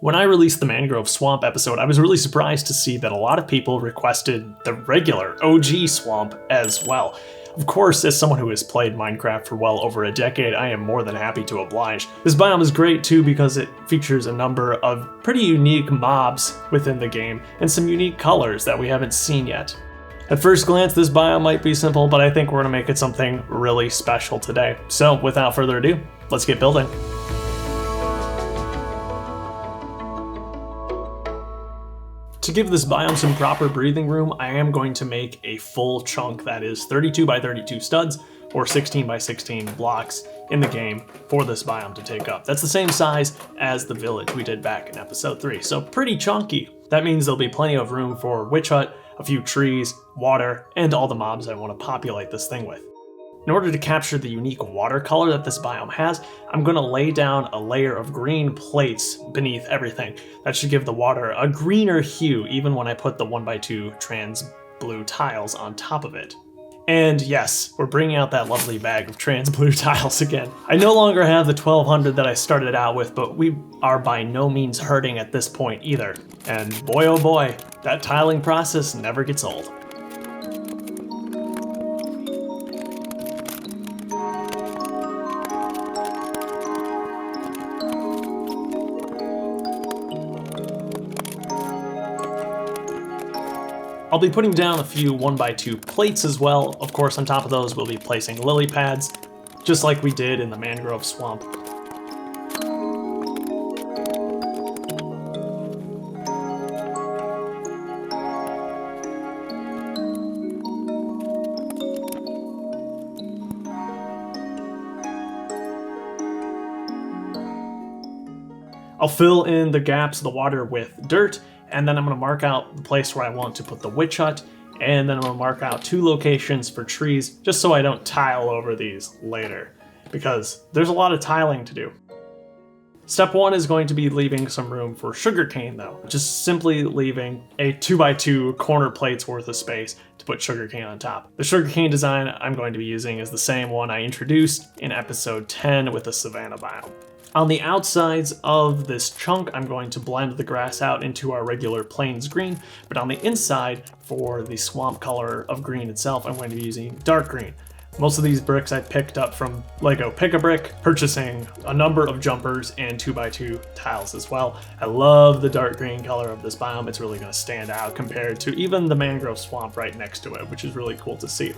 When I released the Mangrove Swamp episode, I was really surprised to see that a lot of people requested the regular OG swamp as well. Of course, as someone who has played Minecraft for well over a decade, I am more than happy to oblige. This biome is great too because it features a number of pretty unique mobs within the game and some unique colors that we haven't seen yet. At first glance, this biome might be simple, but I think we're going to make it something really special today. So without further ado, let's get building. To give this biome some proper breathing room, I am going to make a full chunk that is 32 by 32 studs or 16 by 16 blocks in the game for this biome to take up. That's the same size as the village we did back in episode 3, so pretty chunky. That means there'll be plenty of room for witch hut, a few trees, water, and all the mobs I want to populate this thing with. In order to capture the unique water color that this biome has, I'm going to lay down a layer of green plates beneath everything. That should give the water a greener hue even when I put the 1x2 trans blue tiles on top of it. And yes, we're bringing out that lovely bag of trans blue tiles again. I no longer have the 1200 that I started out with, but we are by no means hurting at this point either. And boy oh boy, that tiling process never gets old. I'll be putting down a few 1x2 plates as well. Of course, on top of those, we'll be placing lily pads, just like we did in the Mangrove Swamp. I'll fill in the gaps of the water with dirt, and then I'm going to mark out the place where I want to put the witch hut, and then I'm going to mark out 2 locations for trees, just so I don't tile over these later, because there's a lot of tiling to do. Step 1 is going to be leaving some room for sugarcane though, just simply leaving a 2x2 corner plates worth of space to put sugarcane on top. The sugarcane design I'm going to be using is the same one I introduced in episode 10 with the savanna biome. On the outsides of this chunk, I'm going to blend the grass out into our regular plains green, but on the inside, for the swamp color of green itself, I'm going to be using dark green. Most of these bricks I picked up from Lego Pick-a-Brick, purchasing a number of jumpers and 2x2 tiles as well. I love the dark green color of this biome. It's really going to stand out compared to even the mangrove swamp right next to it, which is really cool to see.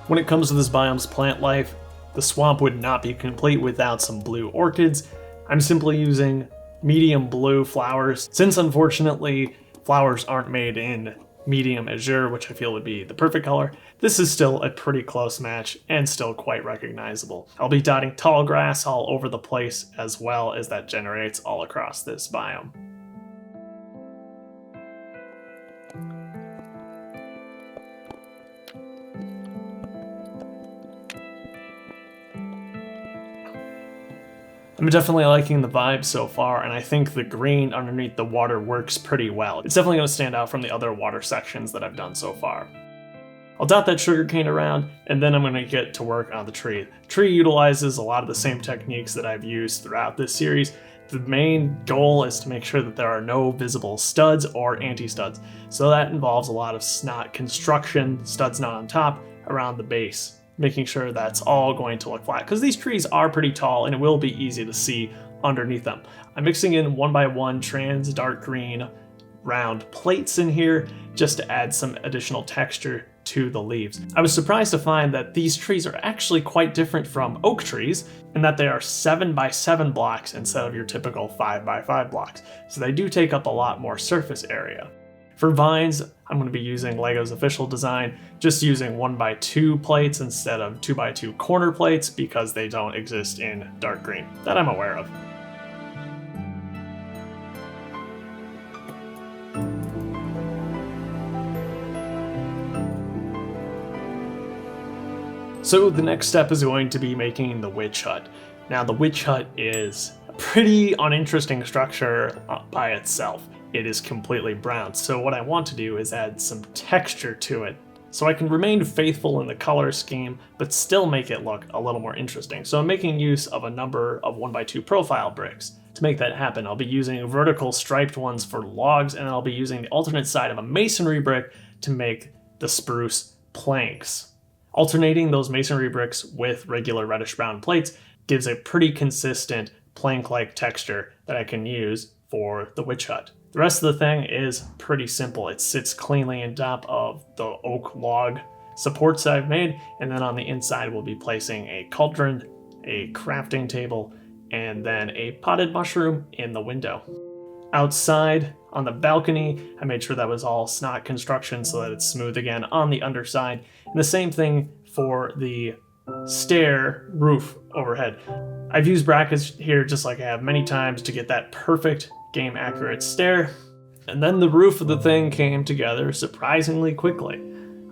When it comes to this biome's plant life, the swamp would not be complete without some blue orchids. I'm simply using medium blue flowers, since unfortunately flowers aren't made in medium azure, which I feel would be the perfect color. This is still a pretty close match and still quite recognizable. I'll be dotting tall grass all over the place as well, as that generates all across this biome. I'm definitely liking the vibe so far, and I think the green underneath the water works pretty well. It's definitely going to stand out from the other water sections that I've done so far. I'll dot that sugarcane around, and then I'm going to get to work on the tree. The tree utilizes a lot of the same techniques that I've used throughout this series. The main goal is to make sure that there are no visible studs or anti-studs, so that involves a lot of snot construction, studs not on top, around the base, making sure that's all going to look flat, because these trees are pretty tall and it will be easy to see underneath them. I'm mixing in 1x1 trans dark green round plates in here just to add some additional texture to the leaves. I was surprised to find that these trees are actually quite different from oak trees in that they are 7x7 blocks instead of your typical 5x5 blocks, so they do take up a lot more surface area. For vines, I'm going to be using LEGO's official design, just using 1x2 plates instead of 2x2 corner plates because they don't exist in dark green, that I'm aware of. So the next step is going to be making the witch hut. Now the witch hut is a pretty uninteresting structure by itself. it is completely brown. So what I want to do is add some texture to it, so I can remain faithful in the color scheme, but still make it look a little more interesting. So I'm making use of a number of 1x2 profile bricks. To make that happen, I'll be using vertical striped ones for logs, and I'll be using the alternate side of a masonry brick to make the spruce planks. Alternating those masonry bricks with regular reddish brown plates gives a pretty consistent plank-like texture that I can use for the witch hut. The rest of the thing is pretty simple. It sits cleanly on top of the oak log supports that I've made, and then on the inside we'll be placing a cauldron, a crafting table, and then a potted mushroom in the window. Outside on the balcony, I made sure that was all snot construction so that it's smooth again on the underside, and the same thing for the stair roof overhead. I've used brackets here just like I have many times to get that perfect game accurate stair, and then the roof of the thing came together surprisingly quickly.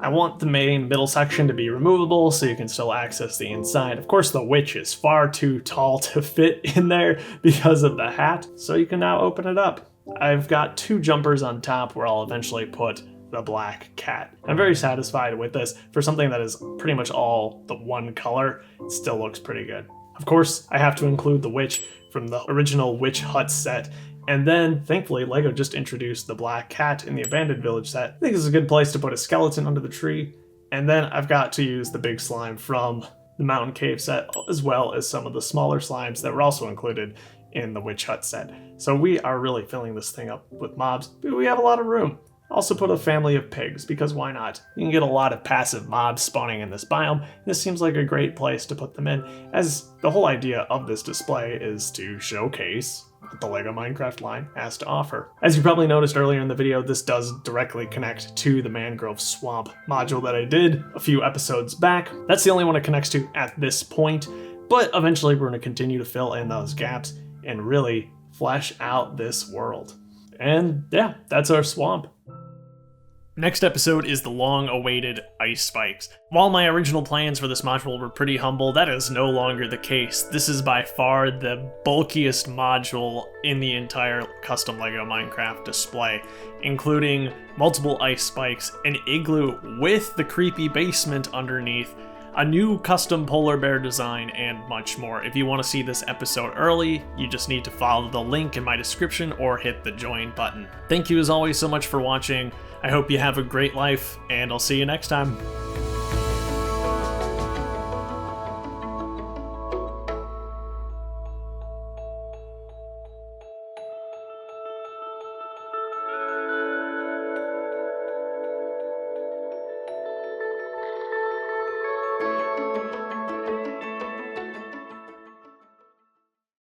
I want the main middle section to be removable so you can still access the inside. Of course, the witch is far too tall to fit in there because of the hat, so you can now open it up. I've got 2 jumpers on top where I'll eventually put the black cat. I'm very satisfied with this. For something that is pretty much all the one color, it still looks pretty good. Of course, I have to include the witch from the original Witch Hut set, and then, thankfully, LEGO just introduced the black cat in the Abandoned Village set. I think this is a good place to put a skeleton under the tree. And then I've got to use the big slime from the Mountain Cave set, as well as some of the smaller slimes that were also included in the Witch Hut set. So we are really filling this thing up with mobs. We have a lot of room. Also put a family of pigs, because why not? You can get a lot of passive mobs spawning in this biome. This seems like a great place to put them in, as the whole idea of this display is to showcase what the LEGO Minecraft line has to offer. As you probably noticed earlier in the video, this does directly connect to the Mangrove Swamp module that I did a few episodes back. That's the only one it connects to at this point, but eventually we're going to continue to fill in those gaps and really flesh out this world. And yeah, that's our swamp. Next episode is the long-awaited ice spikes. While my original plans for this module were pretty humble, that is no longer the case. This is by far the bulkiest module in the entire custom LEGO Minecraft display, including multiple ice spikes, an igloo with the creepy basement underneath, a new custom polar bear design, and much more. If you want to see this episode early, you just need to follow the link in my description or hit the join button. Thank you as always so much for watching. I hope you have a great life, and I'll see you next time.